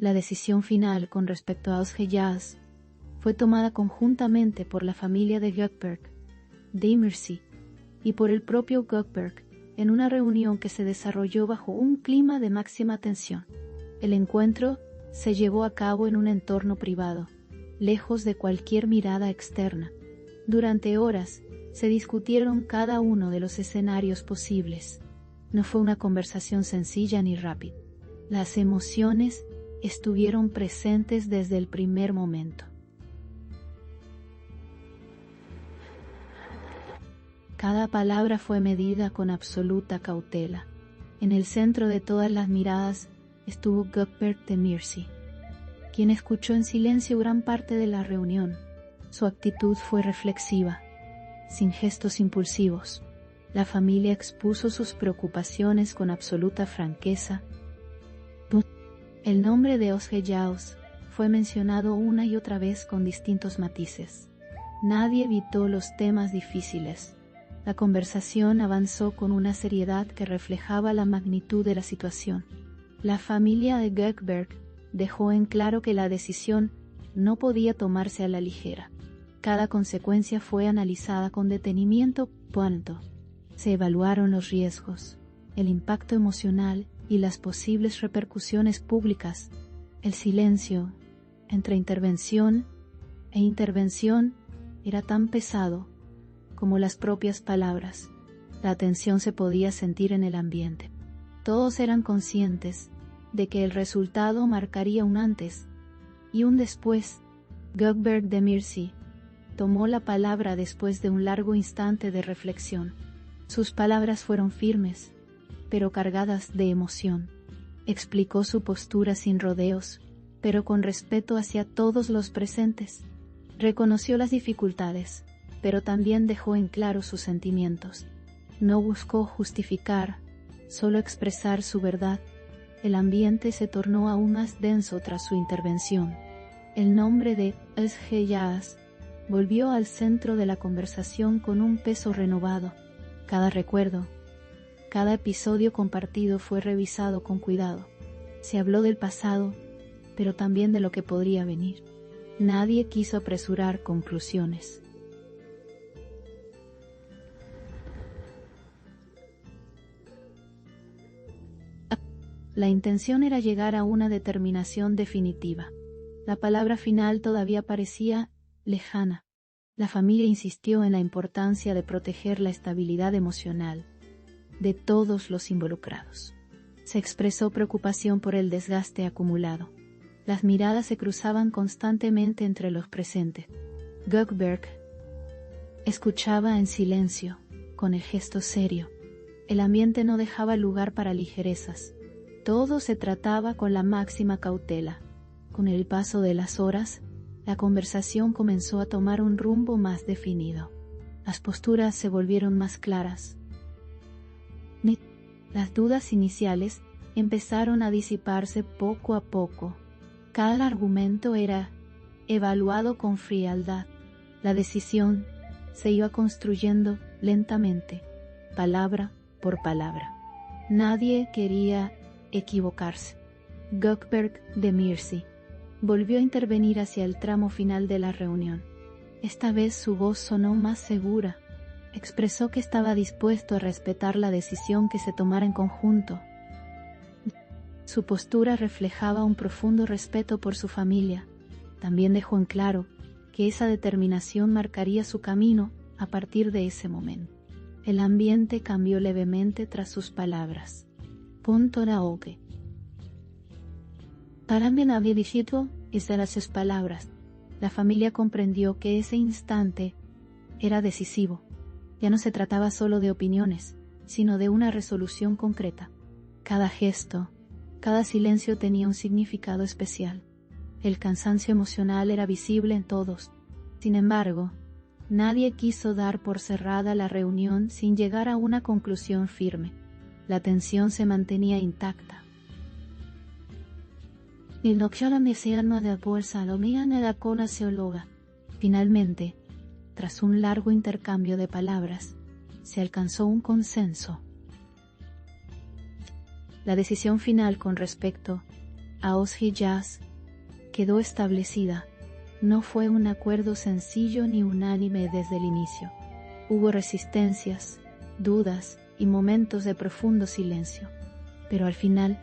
La decisión final con respecto a Osgeyaz fue tomada conjuntamente por la familia de Gökberg, de Mircea, y por el propio Gökberg, en una reunión que se desarrolló bajo un clima de máxima tensión. El encuentro se llevó a cabo en un entorno privado, lejos de cualquier mirada externa. Durante horas, se discutieron cada uno de los escenarios posibles. No fue una conversación sencilla ni rápida. Las emociones estuvieron presentes desde el primer momento. Cada palabra fue medida con absoluta cautela. En el centro de todas las miradas estuvo Gökberg de Mircea, quien escuchó en silencio gran parte de la reunión. Su actitud fue reflexiva, sin gestos impulsivos. La familia expuso sus preocupaciones con absoluta franqueza. El nombre de Osgeyaz fue mencionado una y otra vez con distintos matices. Nadie evitó los temas difíciles. La conversación avanzó con una seriedad que reflejaba la magnitud de la situación. La familia de Gökberg dejó en claro que la decisión no podía tomarse a la ligera. Cada consecuencia fue analizada con detenimiento. Se evaluaron los riesgos, el impacto emocional y las posibles repercusiones públicas. El silencio entre intervención e intervención era tan pesado como las propias palabras. La tensión se podía sentir en el ambiente. Todos eran conscientes de que el resultado marcaría un antes y un después. Gökberg de Mircea tomó la palabra después de un largo instante de reflexión. Sus palabras fueron firmes, pero cargadas de emoción. Explicó su postura sin rodeos, pero con respeto hacia todos los presentes. Reconoció las dificultades, pero también dejó en claro sus sentimientos. No buscó justificar, solo expresar su verdad. El ambiente se tornó aún más denso tras su intervención. El nombre de Osgeyaz volvió al centro de la conversación con un peso renovado. Cada recuerdo, cada episodio compartido fue revisado con cuidado. Se habló del pasado, pero también de lo que podría venir. Nadie quiso apresurar conclusiones. La intención era llegar a una determinación definitiva. La palabra final todavía parecía lejana. La familia insistió en la importancia de proteger la estabilidad emocional de todos los involucrados. Se expresó preocupación por el desgaste acumulado. Las miradas se cruzaban constantemente entre los presentes. Gökberg escuchaba en silencio, con el gesto serio. El ambiente no dejaba lugar para ligerezas. Todo se trataba con la máxima cautela. Con el paso de las horas, la conversación comenzó a tomar un rumbo más definido. Las posturas se volvieron más claras. Las dudas iniciales empezaron a disiparse poco a poco. Cada argumento era evaluado con frialdad. La decisión se iba construyendo lentamente, palabra por palabra. Nadie quería equivocarse. Gökberg de Mircea volvió a intervenir hacia el tramo final de la reunión. Esta vez su voz sonó más segura. Expresó que estaba dispuesto a respetar la decisión que se tomara en conjunto. Su postura reflejaba un profundo respeto por su familia. También dejó en claro que esa determinación marcaría su camino a partir de ese momento. El ambiente cambió levemente tras sus palabras. Raoke. También había dicho esas sus palabras. La familia comprendió que ese instante era decisivo. Ya no se trataba solo de opiniones, sino de una resolución concreta. Cada gesto, cada silencio tenía un significado especial. El cansancio emocional era visible en todos. Sin embargo, nadie quiso dar por cerrada la reunión sin llegar a una conclusión firme. La tensión se mantenía intacta. Finalmente, tras un largo intercambio de palabras, se alcanzó un consenso. La decisión final con respecto a Osge Jazz, quedó establecida. No fue un acuerdo sencillo ni unánime desde el inicio. Hubo resistencias, dudas y momentos de profundo silencio. Pero al final,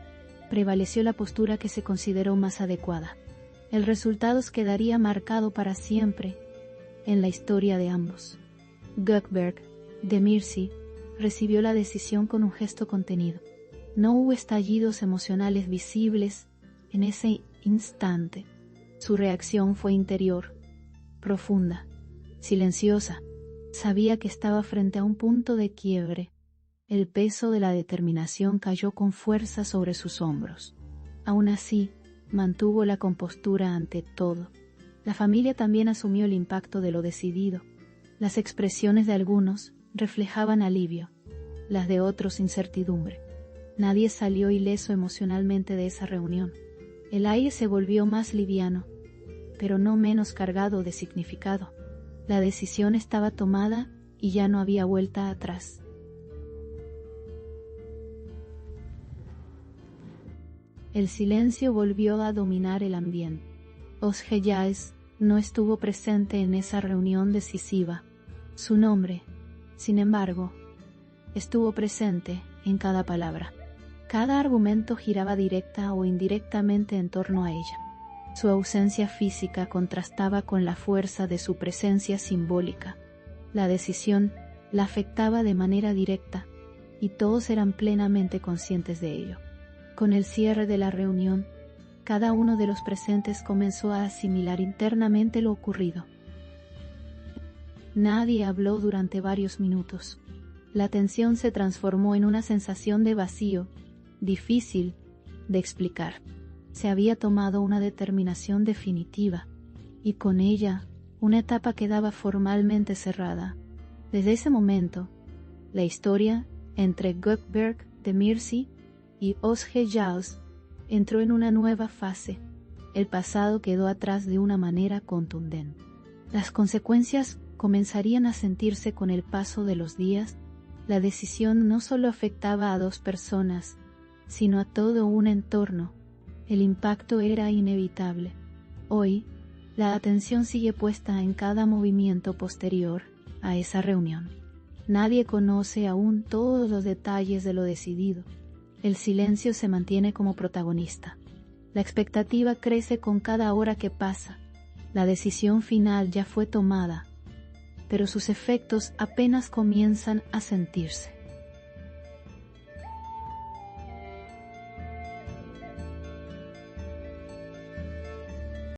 prevaleció la postura que se consideró más adecuada. El resultado quedaría marcado para siempre en la historia de ambos. Gökeberg, de Mircea, recibió la decisión con un gesto contenido. No hubo estallidos emocionales visibles en ese instante. Su reacción fue interior, profunda, silenciosa. Sabía que estaba frente a un punto de quiebre. El peso de la determinación cayó con fuerza sobre sus hombros. Aún así, mantuvo la compostura ante todo. La familia también asumió el impacto de lo decidido. Las expresiones de algunos reflejaban alivio, las de otros incertidumbre. Nadie salió ileso emocionalmente de esa reunión. El aire se volvió más liviano, pero no menos cargado de significado. La decisión estaba tomada y ya no había vuelta atrás. El silencio volvió a dominar el ambiente. Osge Jazz no estuvo presente en esa reunión decisiva. Su nombre, sin embargo, estuvo presente en cada palabra. Cada argumento giraba directa o indirectamente en torno a ella. Su ausencia física contrastaba con la fuerza de su presencia simbólica. La decisión la afectaba de manera directa, y todos eran plenamente conscientes de ello. Con el cierre de la reunión, cada uno de los presentes comenzó a asimilar internamente lo ocurrido. Nadie habló durante varios minutos. La tensión se transformó en una sensación de vacío, difícil de explicar. Se había tomado una determinación definitiva, y con ella una etapa quedaba formalmente cerrada. Desde ese momento, la historia entre Gökeberg, de Mircea, y Osge Jazz entró en una nueva fase. El pasado quedó atrás de una manera contundente. Las consecuencias comenzarían a sentirse con el paso de los días. La decisión no solo afectaba a dos personas, sino a todo un entorno. El impacto era inevitable. Hoy, la atención sigue puesta en cada movimiento posterior a esa reunión. Nadie conoce aún todos los detalles de lo decidido. El silencio se mantiene como protagonista. La expectativa crece con cada hora que pasa. La decisión final ya fue tomada, pero sus efectos apenas comienzan a sentirse.